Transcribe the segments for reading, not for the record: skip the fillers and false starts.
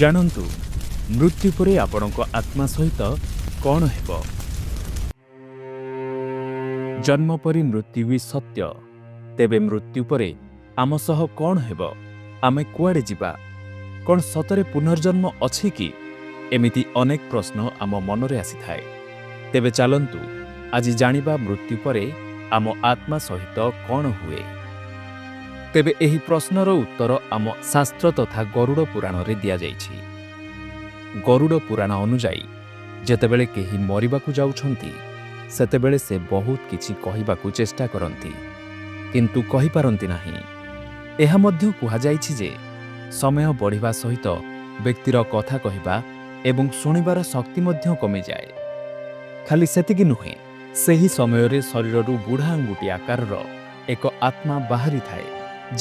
ଜାଣନ୍ତୁ ମୃତ୍ୟୁ ପରେ ଆପଣଙ୍କ ଆତ୍ମା ସହିତ କ'ଣ ହେବ। ଜନ୍ମ ପରି ମୃତ୍ୟୁ ବି ସତ୍ୟ। ତେବେ ମୃତ୍ୟୁ ପରେ ଆମ ସହ କ'ଣ ହେବ? ଆମେ କୁଆଡ଼େ ଯିବା? କ'ଣ ସତରେ ପୁନର୍ଜନ୍ମ ଅଛି କି? ଏମିତି ଅନେକ ପ୍ରଶ୍ନ ଆମ ମନରେ ଆସିଥାଏ। ତେବେ ଚାଲନ୍ତୁ ଆଜି ଜାଣିବା ମୃତ୍ୟୁ ପରେ ଆମ ଆତ୍ମା ସହିତ କ'ଣ ହୁଏ। ତେବେ ଏହି ପ୍ରଶ୍ନର ଉତ୍ତର ଆମ ଶାସ୍ତ୍ର ତଥା ଗରୁଡ଼ ପୁରାଣରେ ଦିଆଯାଇଛି। ଗରୁଡ଼ ପୁରାଣ ଅନୁଯାୟୀ ଯେତେବେଳେ କେହି ମରିବାକୁ ଯାଉଛନ୍ତି ସେତେବେଳେ ସେ ବହୁତ କିଛି କହିବାକୁ ଚେଷ୍ଟା କରନ୍ତି, କିନ୍ତୁ କହିପାରନ୍ତି ନାହିଁ। ଏହା ମଧ୍ୟ କୁହାଯାଇଛି ଯେ ସମୟ ବଢ଼ିବା ସହିତ ବ୍ୟକ୍ତିର କଥା କହିବା ଏବଂ ଶୁଣିବାର ଶକ୍ତି ମଧ୍ୟ କମିଯାଏ। ଖାଲି ସେତିକି ନୁହେଁ, ସେହି ସମୟରେ ଶରୀରରୁ ବୁଢ଼ା ଆଙ୍ଗୁଠି ଆକାରର ଏକ ଆତ୍ମା ବାହାରିଥାଏ,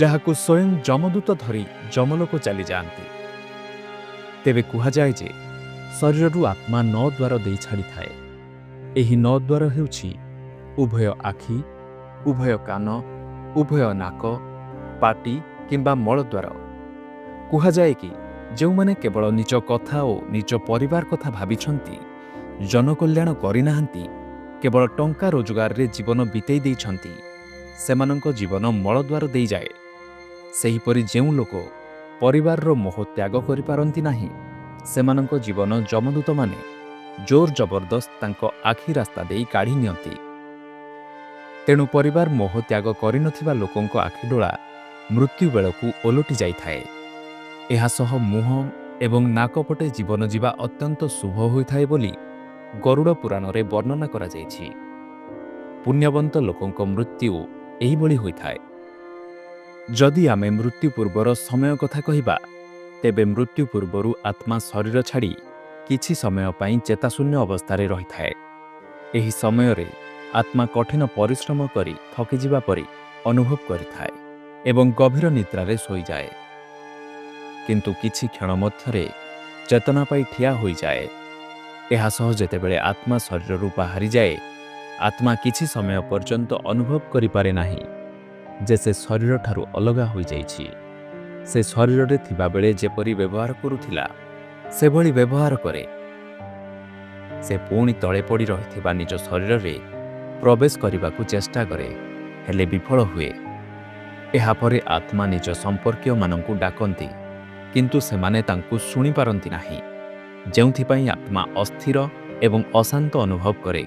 ଯାହାକୁ ସ୍ୱୟଂ ଯମଦୂତ ଧରି ଯମଲୋକ ଚାଲିଯାଆନ୍ତି। ତେବେ କୁହାଯାଏ ଯେ ଶରୀରରୁ ଆତ୍ମା 9 ଦ୍ୱାର ଦେଇ ଛାଡ଼ିଥାଏ। ଏହି 9 ଦ୍ୱାର ହେଉଛି ଉଭୟ ଆଖି, ଉଭୟ କାନ, ଉଭୟ ନାକ, ପାଟି କିମ୍ବା ମଳଦ୍ୱାର। କୁହାଯାଏ କି ଯେଉଁମାନେ କେବଳ ନିଜ କଥା ଓ ନିଜ ପରିବାର କଥା ଭାବିଛନ୍ତି, ଜନକଲ୍ୟାଣ କରିନାହାନ୍ତି, କେବଳ ଟଙ୍କା ରୋଜଗାରରେ ଜୀବନ ବିତେଇ ଦେଇଛନ୍ତି, ସେମାନଙ୍କ ଜୀବନ ମଳଦ୍ୱାର ଦେଇଯାଏ। ସେହିପରି ଯେଉଁ ଲୋକ ପରିବାରର ମୋହ ତ୍ୟାଗ କରିପାରନ୍ତି ନାହିଁ, ସେମାନଙ୍କ ଜୀବନ ଯମଦୂତମାନେ ଜୋର ଜବରଦସ୍ତ ତାଙ୍କ ଆଖି ରାସ୍ତା ଦେଇ କାଢ଼ି ନିଅନ୍ତି। ତେଣୁ ପରିବାର ମୋହ ତ୍ୟାଗ କରିନଥିବା ଲୋକଙ୍କ ଆଖିଡୋଳା ମୃତ୍ୟୁ ବେଳକୁ ଓଲଟି ଯାଇଥାଏ। ଏହା ସହ ମୁହଁ ଏବଂ ନାକ ପଟେ ଜୀବନ ଯିବା ଅତ୍ୟନ୍ତ ଶୁଭ ହୋଇଥାଏ ବୋଲି ଗରୁଡ଼ ପୁରାଣରେ ବର୍ଣ୍ଣନା କରାଯାଇଛି। ପୁଣ୍ୟବନ୍ତ ଲୋକଙ୍କ ମୃତ୍ୟୁ ଏହିଭଳି ହୋଇଥାଏ। ଯଦି ଆମେ ମୃତ୍ୟୁ ପୂର୍ବର ସମୟ କଥା କହିବା, ତେବେ ମୃତ୍ୟୁ ପୂର୍ବରୁ ଆତ୍ମା ଶରୀର ଛାଡ଼ି କିଛି ସମୟ ପାଇଁ ଚେତାଶୂନ୍ୟ ଅବସ୍ଥାରେ ରହିଥାଏ। ଏହି ସମୟରେ ଆତ୍ମା କଠିନ ପରିଶ୍ରମ କରି ଥକିଯିବା ପରି ଅନୁଭବ କରିଥାଏ ଏବଂ ଗଭୀର ନିଦ୍ରାରେ ଶୋଇଯାଏ। କିନ୍ତୁ କିଛି କ୍ଷଣ ମଧ୍ୟରେ ଚେତନା ପାଇ ଠିଆ ହୋଇଯାଏ। ଏହା ସହ ଯେତେବେଳେ ଆତ୍ମା ଶରୀରରୁ ବାହାରିଯାଏ, ଆତ୍ମା କିଛି ସମୟ ପର୍ଯ୍ୟନ୍ତ ଅନୁଭବ କରିପାରେ ନାହିଁ ଯେ ସେ ଶରୀରଠାରୁ ଅଲଗା ହୋଇଯାଇଛି। ସେ ଶରୀରରେ ଥିବାବେଳେ ଯେପରି ବ୍ୟବହାର କରୁଥିଲା, ସେଭଳି ବ୍ୟବହାର କରେ। ସେ ପୁଣି ତଳେ ପଡ଼ି ରହିଥିବା ନିଜ ଶରୀରରେ ପ୍ରବେଶ କରିବାକୁ ଚେଷ୍ଟା କରେ, ହେଲେ ବିଫଳ ହୁଏ। ଏହାପରେ ଆତ୍ମା ନିଜ ସମ୍ପର୍କୀୟମାନଙ୍କୁ ଡାକନ୍ତି, କିନ୍ତୁ ସେମାନେ ତାଙ୍କୁ ଶୁଣିପାରନ୍ତି ନାହିଁ, ଯେଉଁଥିପାଇଁ ଆତ୍ମା ଅସ୍ଥିର ଏବଂ ଅଶାନ୍ତ ଅନୁଭବ କରେ।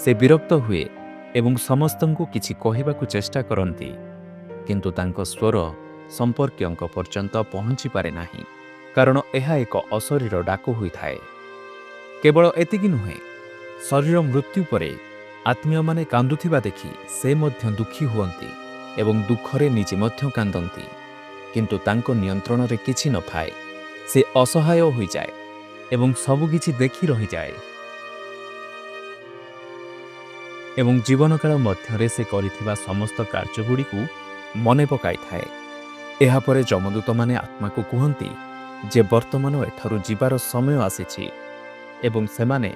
ସେ ବିରକ୍ତ ହୁଏ ଏବଂ ସମସ୍ତଙ୍କୁ କିଛି କହିବାକୁ ଚେଷ୍ଟା କରନ୍ତି, କିନ୍ତୁ ତାଙ୍କ ସ୍ୱର ସମ୍ପର୍କୀୟଙ୍କ ପର୍ଯ୍ୟନ୍ତ ପହଞ୍ଚିପାରେ ନାହିଁ, କାରଣ ଏହା ଏକ ଅଶରୀର ଡାକ ହୋଇଥାଏ। କେବଳ ଏତିକି ନୁହେଁ, ଶରୀର ମୃତ୍ୟୁ ପରେ ଆତ୍ମୀୟମାନେ କାନ୍ଦୁଥିବା ଦେଖି ସେ ମଧ୍ୟ ଦୁଃଖୀ ହୁଅନ୍ତି ଏବଂ ଦୁଃଖରେ ନିଜେ ମଧ୍ୟ କାନ୍ଦନ୍ତି, କିନ୍ତୁ ତାଙ୍କ ନିୟନ୍ତ୍ରଣରେ କିଛି ନଥାଏ। ସେ ଅସହାୟ ହୋଇଯାଏ ଏବଂ ସବୁକିଛି ଦେଖି ରହିଯାଏ ଏବଂ ଜୀବନକାଳ ମଧ୍ୟରେ ସେ କରିଥିବା ସମସ୍ତ କାର୍ଯ୍ୟଗୁଡ଼ିକୁ ମନେ ପକାଇଥାଏ। ଏହାପରେ ଯମଦୂତମାନେ ଆତ୍ମାକୁ କୁହନ୍ତି ଯେ ବର୍ତ୍ତମାନ ଏଠାରୁ ଯିବାର ସମୟ ଆସିଛି ଏବଂ ସେମାନେ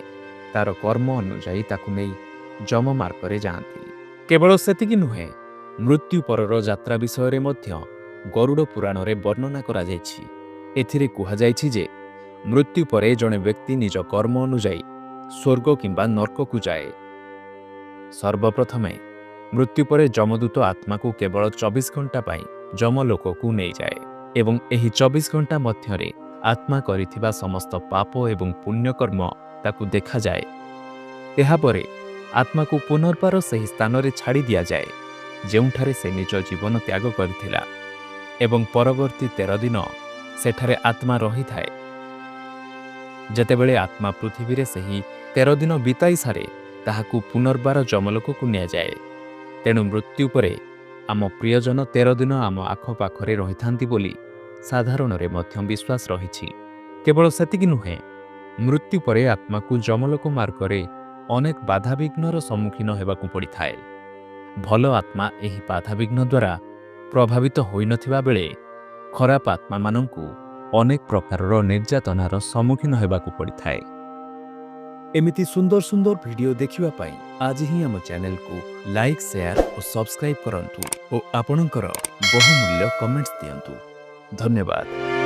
ତାର କର୍ମ ଅନୁଯାୟୀ ତାକୁ ନେଇ ଯମ ମାର୍ଗରେ ଯାଆନ୍ତି। କେବଳ ସେତିକି ନୁହେଁ, ମୃତ୍ୟୁ ପରର ଯାତ୍ରା ବିଷୟରେ ମଧ୍ୟ ଗରୁଡ଼ ପୁରାଣରେ ବର୍ଣ୍ଣନା କରାଯାଇଛି। ଏଥିରେ କୁହାଯାଇଛି ଯେ ମୃତ୍ୟୁ ପରେ ଜଣେ ବ୍ୟକ୍ତି ନିଜ କର୍ମ ଅନୁଯାୟୀ ସ୍ୱର୍ଗ କିମ୍ବା ନର୍କକୁ ଯାଏ। ସର୍ବପ୍ରଥମେ ମୃତ୍ୟୁ ପରେ ଯମଦୂତ ଆତ୍ମାକୁ କେବଳ 24 ଘଣ୍ଟା ପାଇଁ ଯମଲୋକକୁ ନେଇଯାଏ ଏବଂ ଏହି 24 ଘଣ୍ଟା ମଧ୍ୟରେ ଆତ୍ମା କରିଥିବା ସମସ୍ତ ପାପ ଏବଂ ପୁଣ୍ୟକର୍ମ ତାକୁ ଦେଖାଯାଏ। ଏହାପରେ ଆତ୍ମାକୁ ପୁନର୍ବାର ସେହି ସ୍ଥାନରେ ଛାଡ଼ି ଦିଆଯାଏ ଯେଉଁଠାରେ ସେ ନିଜ ଜୀବନ ତ୍ୟାଗ କରିଥିଲା ଏବଂ ପରବର୍ତ୍ତୀ 13 ଦିନ ସେଠାରେ ଆତ୍ମା ରହିଥାଏ। ଯେତେବେଳେ ଆତ୍ମା ପୃଥିବୀରେ ସେହି 13 ଦିନ ବିତାଇ ସାରେ, ତାହାକୁ ପୁନର୍ବାର ଯମଲୋକକୁ ନିଆଯାଏ। ତେଣୁ ମୃତ୍ୟୁ ପରେ ଆମ ପ୍ରିୟଜନ 13 ଦିନ ଆମ ଆଖପାଖରେ ରହିଥାନ୍ତି ବୋଲି ସାଧାରଣରେ ମଧ୍ୟ ବିଶ୍ୱାସ ରହିଛି। କେବଳ ସେତିକି ନୁହେଁ, ମୃତ୍ୟୁ ପରେ ଆତ୍ମାକୁ ଯମଲୋକ ମାର୍ଗରେ ଅନେକ ବାଧାବିଘ୍ନର ସମ୍ମୁଖୀନ ହେବାକୁ ପଡ଼ିଥାଏ। ଭଲ ଆତ୍ମା ଏହି ବାଧାବିଘ୍ନ ଦ୍ୱାରା ପ୍ରଭାବିତ ହୋଇନଥିବା ବେଳେ ଖରାପ ଆତ୍ମାମାନଙ୍କୁ ଅନେକ ପ୍ରକାରର ନିର୍ଯାତନାର ସମ୍ମୁଖୀନ ହେବାକୁ ପଡ଼ିଥାଏ। ଏମିତି ସୁନ୍ଦର ସୁନ୍ଦର ଭିଡ଼ିଓ ଦେଖିବା ପାଇଁ ଆଜି ହିଁ ଆମ ଚ୍ୟାନେଲକୁ ଲାଇକ୍, ସେୟାର ଓ ସବସ୍କ୍ରାଇବ୍ କରନ୍ତୁ ଓ ଆପଣଙ୍କର ବହୁମୂଲ୍ୟ କମେଣ୍ଟସ୍ ଦିଅନ୍ତୁ। ଧନ୍ୟବାଦ।